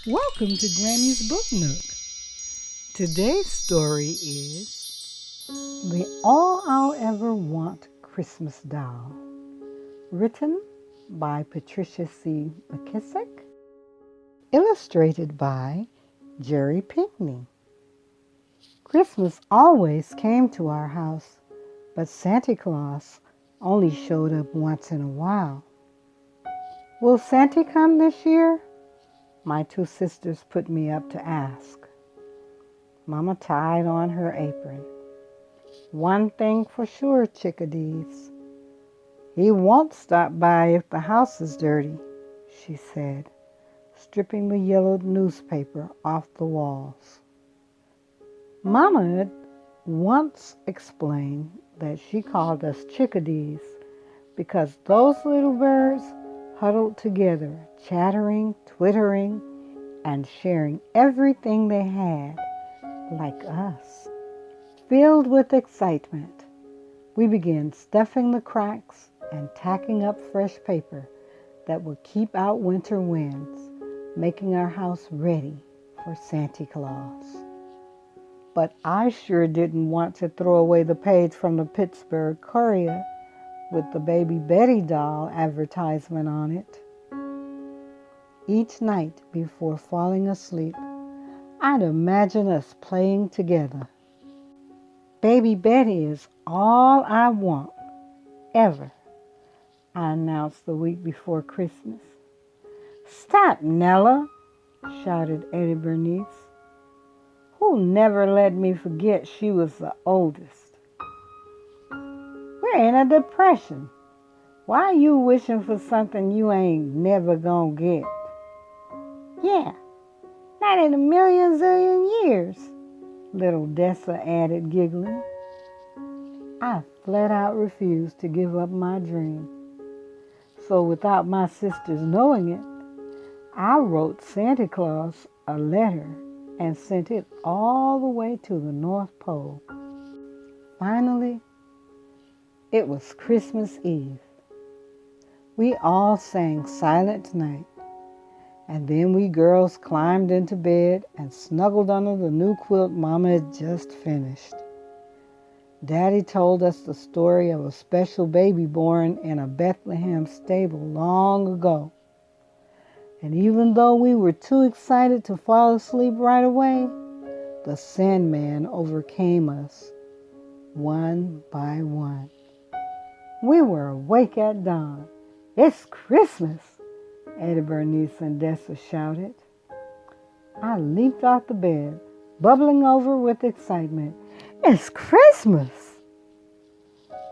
Welcome to Granny's Book Nook. Today's story is The All I'll Ever Want Christmas Doll, written by Patricia C. McKissack, illustrated by Jerry Pinkney. Christmas always came to our house, but Santa Claus only showed up once in a while. Will Santa come this year? My two sisters put me up to ask. Mama tied on her apron. One thing for sure, chickadees. He won't stop by if the house is dirty, she said, stripping the yellowed newspaper off the walls. Mama had once explained that she called us chickadees because those little birds huddled together, chattering, twittering, and sharing everything they had, like us. Filled with excitement, we began stuffing the cracks and tacking up fresh paper that would keep out winter winds, making our house ready for Santa Claus. But I sure didn't want to throw away the page from the Pittsburgh Courier with the Baby Betty doll advertisement on it. Each night before falling asleep, I'd imagine us playing together. Baby Betty is all I want, ever, I announced the week before Christmas. Stop, Nella, shouted Eddie Bernice, who never let me forget she was the oldest. We're in a depression. Why are you wishing for something you ain't never gonna get? Yeah, not in a million zillion years, little Dessa added, giggling. I flat out refused to give up my dream. So without my sisters knowing it, I wrote Santa Claus a letter and sent it all the way to the North Pole. Finally, it was Christmas Eve. We all sang Silent Night, and then we girls climbed into bed and snuggled under the new quilt Mama had just finished. Daddy told us the story of a special baby born in a Bethlehem stable long ago. And even though we were too excited to fall asleep right away, the Sandman overcame us, one by one. We were awake at dawn. It's Christmas, Eddie Bernice and Dessa shouted. I leaped off the bed, bubbling over with excitement. It's Christmas!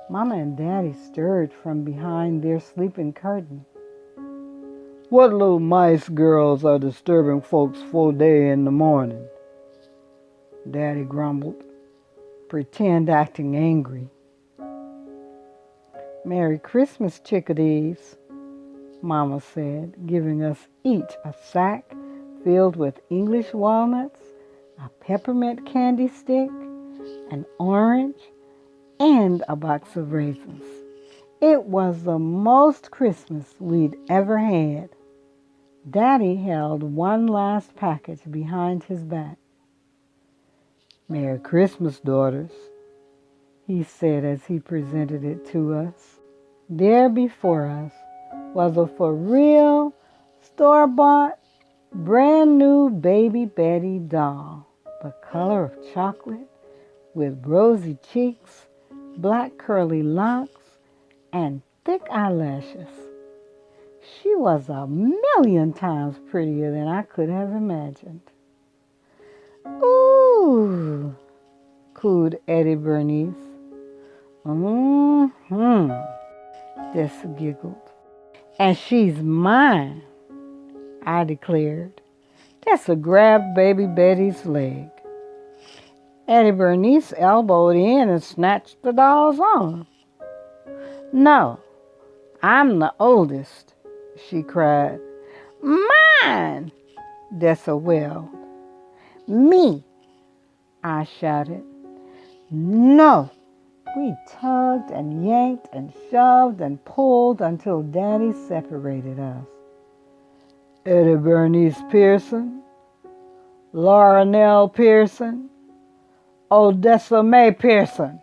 Mama and Daddy stirred from behind their sleeping curtain. What little mice girls are disturbing folks full day in the morning? Daddy grumbled, pretend acting angry. Merry Christmas, chickadees, Mama said, giving us each a sack filled with English walnuts, a peppermint candy stick, an orange, and a box of raisins. It was the most Christmas we'd ever had. Daddy held one last package behind his back. Merry Christmas, daughters, he said as he presented it to us. There before us was a for real, store-bought, brand new Baby Betty doll, the color of chocolate, with rosy cheeks, black curly locks, and thick eyelashes. She was 1,000,000 times prettier than I could have imagined. Ooh, cooed Eddie Bernice. Dessa giggled. And she's mine, I declared. Dessa grabbed Baby Betty's leg. Eddie Bernice elbowed in and snatched the doll's arm. No, I'm the oldest, she cried. Mine, Dessa wailed. Me, I shouted. No. We tugged and yanked and shoved and pulled until Daddy separated us. Eddie Bernice Pearson, Laura Nell Pearson, Odessa Mae Pearson,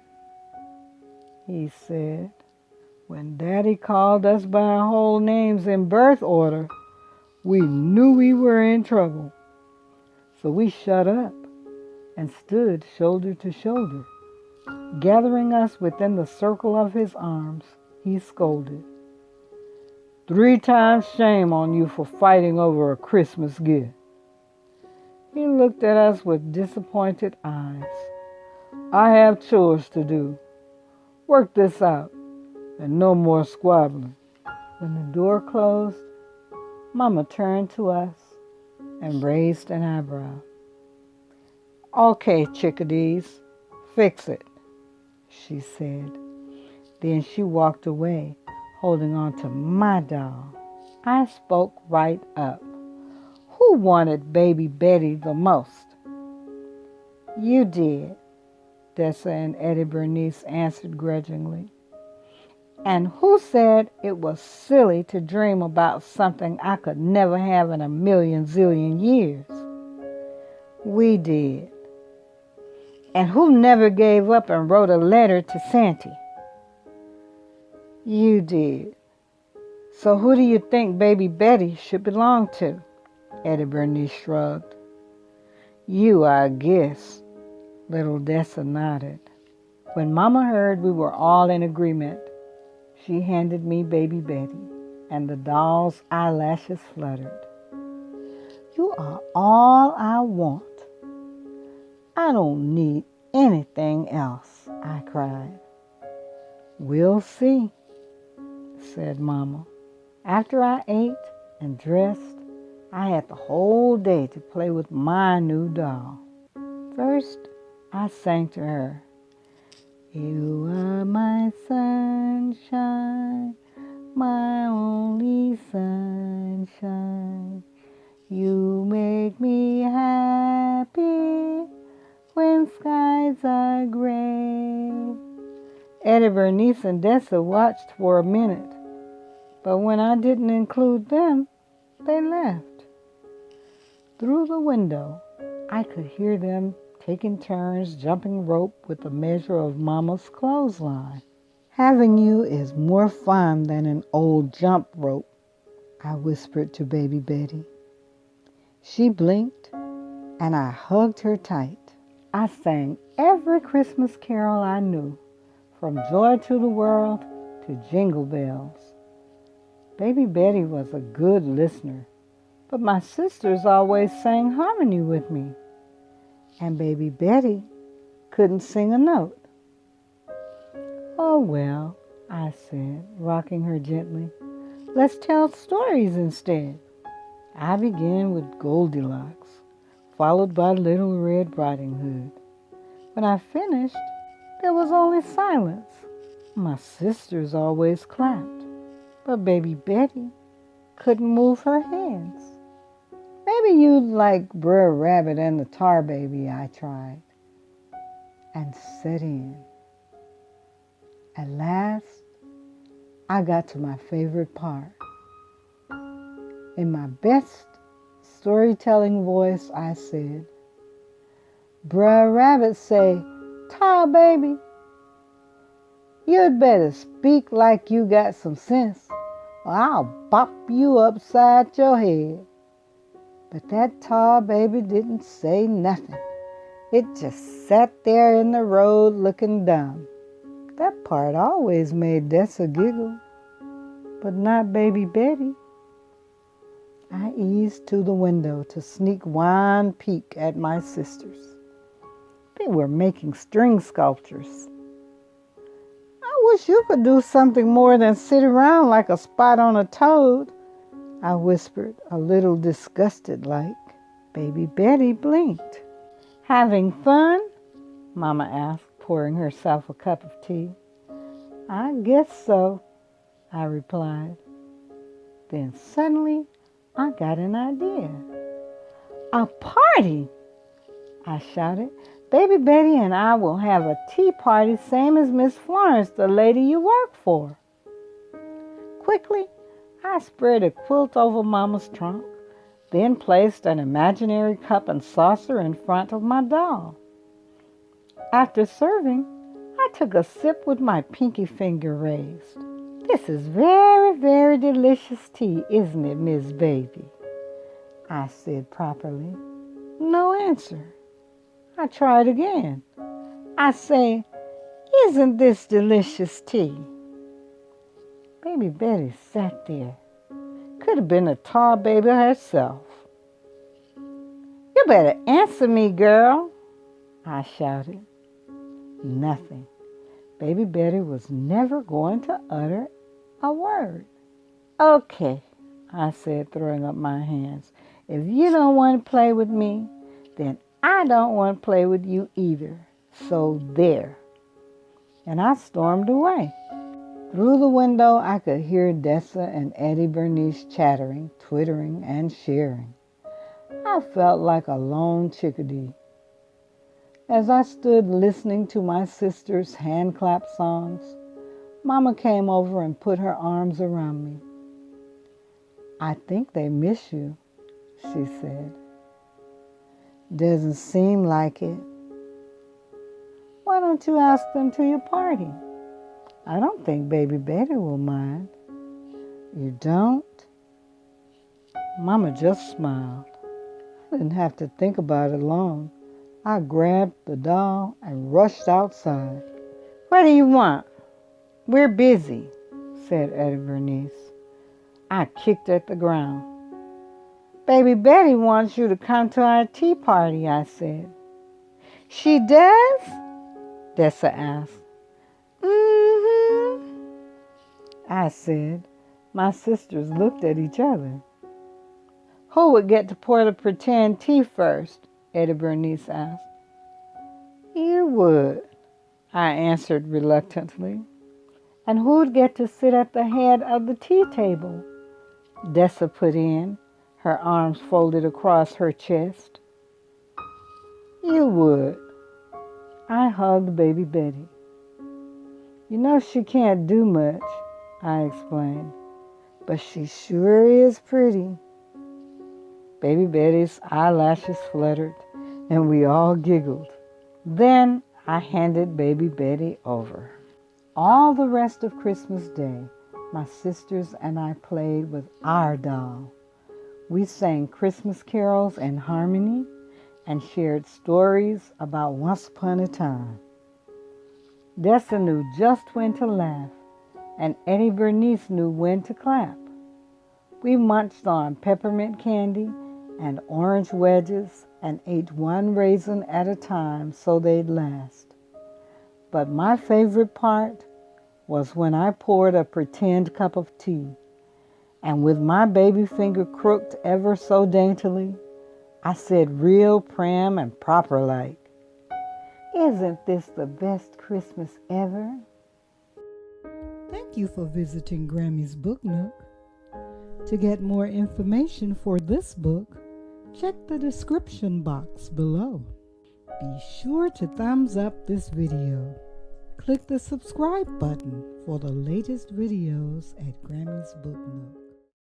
he said. When Daddy called us by our whole names in birth order, we knew we were in trouble. So we shut up and stood shoulder to shoulder. Gathering us within the circle of his arms, he scolded. 3 times shame on you for fighting over a Christmas gift. He looked at us with disappointed eyes. I have chores to do. Work this out, and no more squabbling. When the door closed, Mama turned to us and raised an eyebrow. Okay, chickadees, fix it, she said. Then she walked away, holding on to my doll. I spoke right up. Who wanted Baby Betty the most? You did, Dessa and Eddie Bernice answered grudgingly. And who said it was silly to dream about something I could never have in a million zillion years? We did. And who never gave up and wrote a letter to Santa? You did. So who do you think Baby Betty should belong to? Eddie Bernice shrugged. You, I guess. Little Dessa nodded. When Mama heard we were all in agreement, she handed me Baby Betty, and the doll's eyelashes fluttered. You are all I want. I don't need anything else, I cried. We'll see, said Mama. After I ate and dressed, I had the whole day to play with my new doll. First, I sang to her. You are my sunshine, my only sunshine. You make me happy when skies are gray. Eddie Bernice and Dessa watched for a minute, but when I didn't include them, they left. Through the window, I could hear them taking turns jumping rope with a measure of Mama's clothesline. Having you is more fun than an old jump rope, I whispered to Baby Betty. She blinked, and I hugged her tight. I sang every Christmas carol I knew, from Joy to the World to Jingle Bells. Baby Betty was a good listener, but my sisters always sang harmony with me, and Baby Betty couldn't sing a note. Oh, well, I said, rocking her gently. Let's tell stories instead. I began with Goldilocks, followed by Little Red Riding Hood. When I finished, there was only silence. My sisters always clapped, but Baby Betty couldn't move her hands. Maybe you'd like Brer Rabbit and the Tar Baby, I tried, and set in. At last, I got to my favorite part. In my best storytelling voice, I said, Brer Rabbit say, Tar Baby, you'd better speak like you got some sense, or I'll bop you upside your head. But that Tar Baby didn't say nothing. It just sat there in the road looking dumb. That part always made Dessa giggle, but not Baby Betty. I eased to the window to sneak one peek at my sisters. They were making string sculptures. I wish you could do something more than sit around like a spot on a toad, I whispered, a little disgusted like. Baby Betty blinked. Having fun? Mama asked, pouring herself a cup of tea. I guess so, I replied. Then suddenly, I got an idea. A party, I shouted. Baby Betty and I will have a tea party same as Miss Florence, the lady you work for. Quickly, I spread a quilt over Mama's trunk, then placed an imaginary cup and saucer in front of my doll. After serving, I took a sip with my pinky finger raised. "This is very, very delicious tea, isn't it, Miss Baby?" I said properly. No answer. I tried again. I say, "Isn't this delicious tea?" Baby Betty sat there. Could have been a tall baby herself. "You better answer me, girl," I shouted. Nothing. Baby Betty was never going to utter a word. "Okay," I said, throwing up my hands. "If you don't want to play with me, then I don't want to play with you either. So there." And I stormed away. Through the window, I could hear Dessa and Eddie Bernice chattering, twittering, and sharing. I felt like a lone chickadee. As I stood listening to my sister's hand clap songs, Mama came over and put her arms around me. "I think they miss you," she said. "Doesn't seem like it." "Why don't you ask them to your party? I don't think Baby Betty will mind." "You don't?" Mama just smiled. I didn't have to think about it long. I grabbed the doll and rushed outside. "What do you want?" "We're busy," said Eddie Bernice. I kicked at the ground. "Baby Betty wants you to come to our tea party," I said. "She does?" Dessa asked. "Mm-hmm," I said. My sisters looked at each other. "Who would get to pour the pretend tea first?" Eddie Bernice asked. "You would," I answered reluctantly. "And who'd get to sit at the head of the tea table?" Dessa put in, her arms folded across her chest. "You would." I hugged Baby Betty. "You know she can't do much," I explained, "but she sure is pretty." Baby Betty's eyelashes fluttered, and we all giggled. Then I handed Baby Betty over. All the rest of Christmas Day, my sisters and I played with our doll. We sang Christmas carols in harmony and shared stories about once upon a time. Dessa knew just when to laugh, and Eddie Bernice knew when to clap. We munched on peppermint candy and orange wedges and ate one raisin at a time so they'd last. But my favorite part was when I poured a pretend cup of tea, and with my baby finger crooked ever so daintily, I said real prim and proper like, "Isn't this the best Christmas ever?" Thank you for visiting Grammy's Book Nook. To get more information for this book, check the description box below. Be sure to thumbs up this video. Click the subscribe button for the latest videos at Grammy's Book Nook.